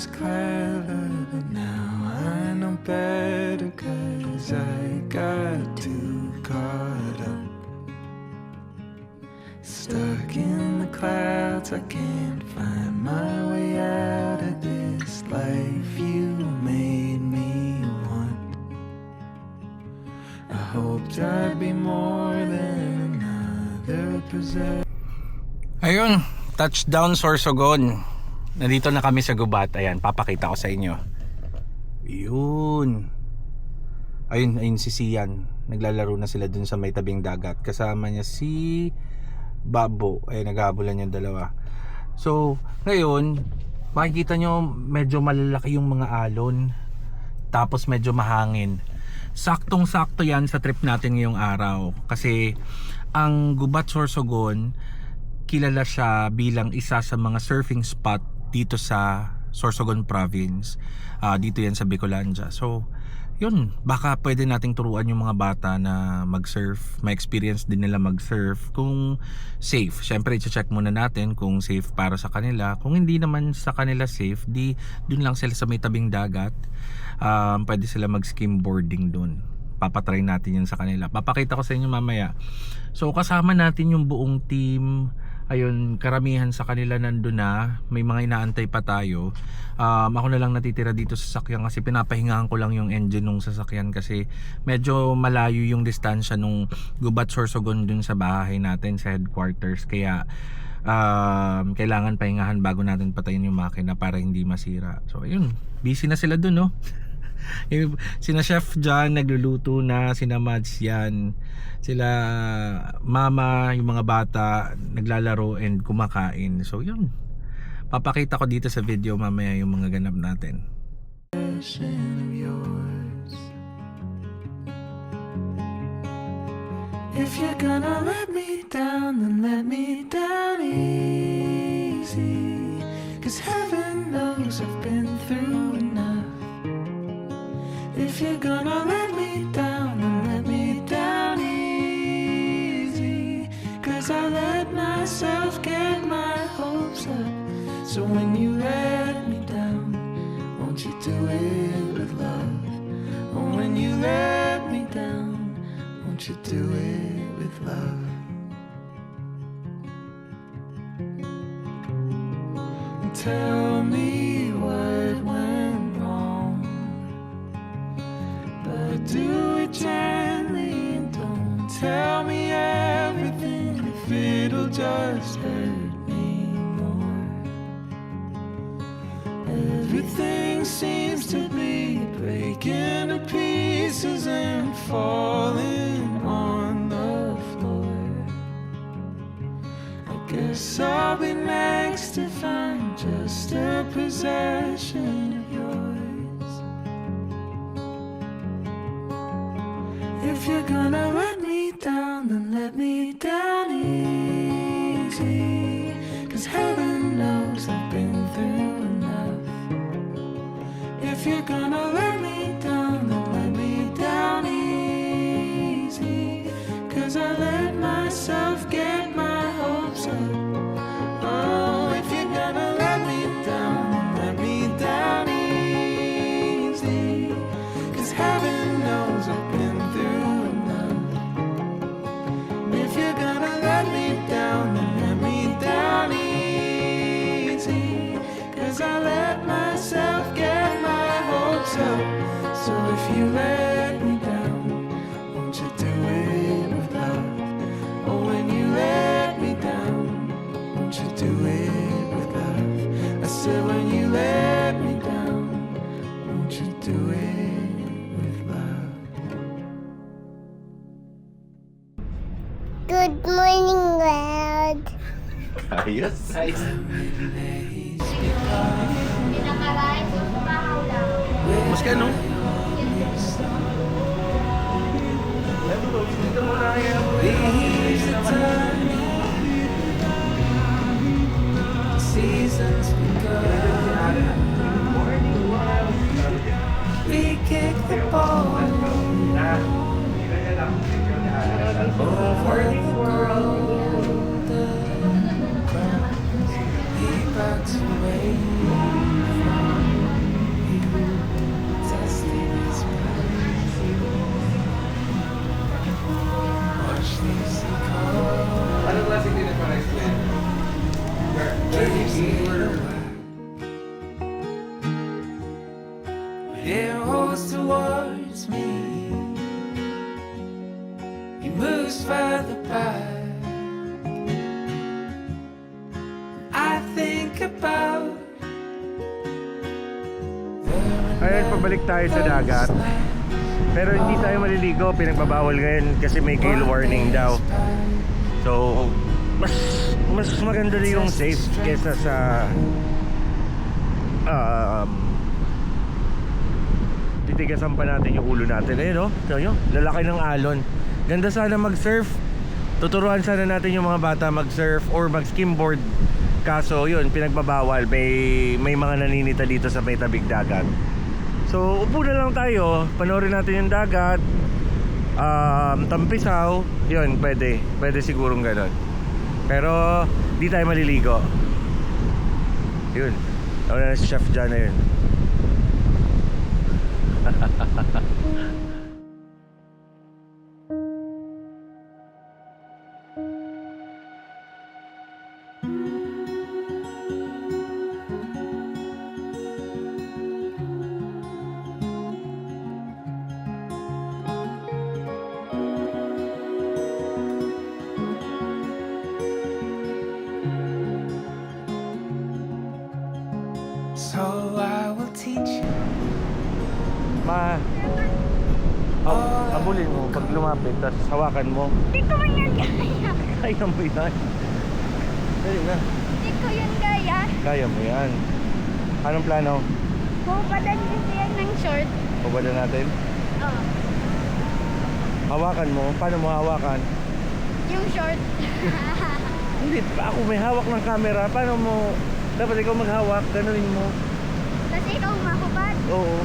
was clever, but now I know better, 'cause I got too caught up. Stuck in the clouds, I can't find my way out of this life you made me want. I hoped I'd be more than another possession. Ayun, touchdown Sorsogon. Nandito na kami sa gubat. Ayan, papakita ko sa inyo. Yun. Ayun si Sian. Naglalaro na sila dun sa may tabing dagat. Kasama niya si Babo. Ay, naghahabulan yung dalawa. So, ngayon, makikita nyo medyo malalaki yung mga alon. Tapos medyo mahangin. Saktong-sakto yan sa trip natin ngayong araw. Kasi ang Gubat Sorsogon, kilala siya bilang isa sa mga surfing spot dito sa Sorsogon Province. Dito yan sa Bicolandia. So, yun, baka pwede nating turuan yung mga bata na mag-surf. May experience din nila mag-surf kung safe. Siyempre, i-check muna natin kung safe para sa kanila. Kung hindi naman sa kanila safe, di dun lang sila sa may tabing dagat. Pwede sila mag-skimboarding dun. Papatry natin yun sa kanila. Papakita ko sa inyo mamaya. So, kasama natin yung buong team. Ayun, karamihan sa kanila nandun na. May mga inaantay pa tayo. Ako na lang natitira dito sa sasakyan kasi pinapahingahan ko lang yung engine nung sasakyan kasi medyo malayo yung distansya nung Gubat Sorsogon dun sa bahay natin sa headquarters. Kaya kailangan pahingahan bago natin patayin yung makina para hindi masira. So ayun, busy na sila dun, no? Sina chef dyan nagluluto na, sina Mads yan, sila mama, yung mga bata naglalaro and kumakain. So yun, papakita ko dito sa video mamaya yung mga ganap natin. If you're gonna let me down, then let me down easy, 'cause heaven knows I've been through enough. If you're gonna let me down, then let me down easy, 'cause I let myself get my hopes up. So when you let me down, won't you do it with love? Oh, when you let me down, won't you do it with love? Tell me what went wrong, but do it gently and don't tell me everything if it'll just hurt me more. Everything seems to be breaking to pieces and falling on the floor. I guess I'll be next to find just a possession of yours. If you're gonna let me down, then let me down easy, 'cause heaven knows I've been through enough. If you're gonna let me down, then let me down easy, 'cause I let myself get my hopes up. Oh, if you're gonna let me down, then let me down easy, 'cause heaven knows I've been through enough. If you're gonna let me down, then let me down easy, 'cause I let myself get my hopes up. So if you let me down, won't you do it with love? Oh, when you let me down, won't you do it with love? I said when you let me down, won't you do it with love? Good morning, world. Ayos. Mas ka, no? Seasons begun. We kick the ball over the world. He backs away from think about. Ayan, pabalik tayo sa dagat. Pero hindi tayo maliligo, pinagbabawal ngayon kasi may gale warning daw. So, mas maganda na yung safe kesa sa titigasan pa natin yung ulo natin. Ayun, no? Tignan nyo, lalaki ng alon. Ganda sana mag-surf. Tuturuan sana natin yung mga bata mag-surf or mag-skimboard. Kaso yun, pinagbabawal. May mga naninita dito sa may tabing dagat. So upo na lang tayo, panoorin natin yung dagat, tampisaw. Yun, pwede sigurong ganon. Pero di tayo maliligo. Yun, wala na si Chef John na yun. So I will teach you. Abulin mo pag lumapit, tapos hawakan mo. Hindi ko man yan kaya. Kaya mo yan. Dali na. Hindi ko yun kaya. Kaya mo yan. Anong plano? Pupadan kasi yan ng short. Pabala natin? Oh, Hawakan mo. Paano mo hawakan? yung short. Hindi, ako may hawak ng camera. Paano mo? Dapat ikaw maghawak. Ganunin mo. Tapos ikaw makubad. Oo.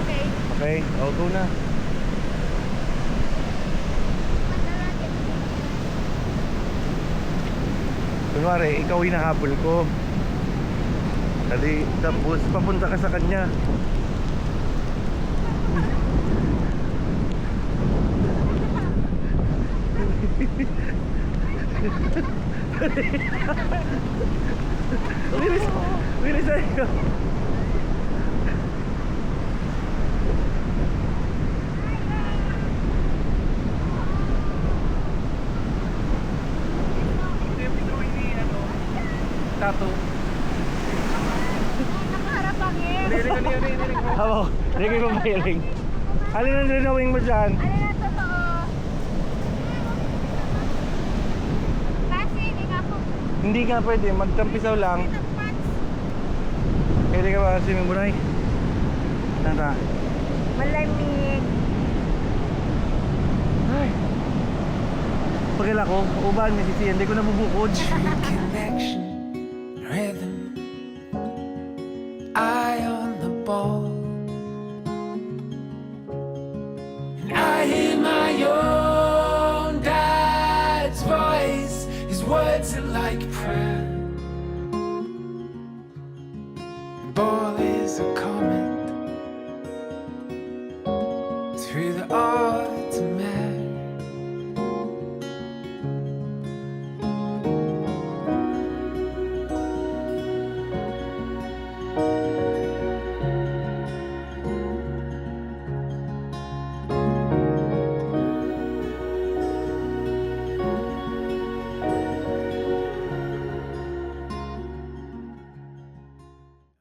Okay. Okay, go na. Madalatin. Kunwari, ikaw hinahabol ko. Dali, tapos papunta ka sa kanya. Bilis tayo. Tato. Nakaharap ang air. Hawak, hindi kayo mahiling. Alin ang drawing mo dyan? Ano na totoo? Kasi hindi nga po. Hindi nga pwede, magtampisaw lang. Pwede ka ba swimming bunay? Tata. Malamig. Ay. Pagkala ko, ubahan may sisiyan, hindi ko nabubukod. Connection, rhythm, eye on the ball. And I hear my own dad's voice. His words are like prayer. The ball is a comet through the autumn air.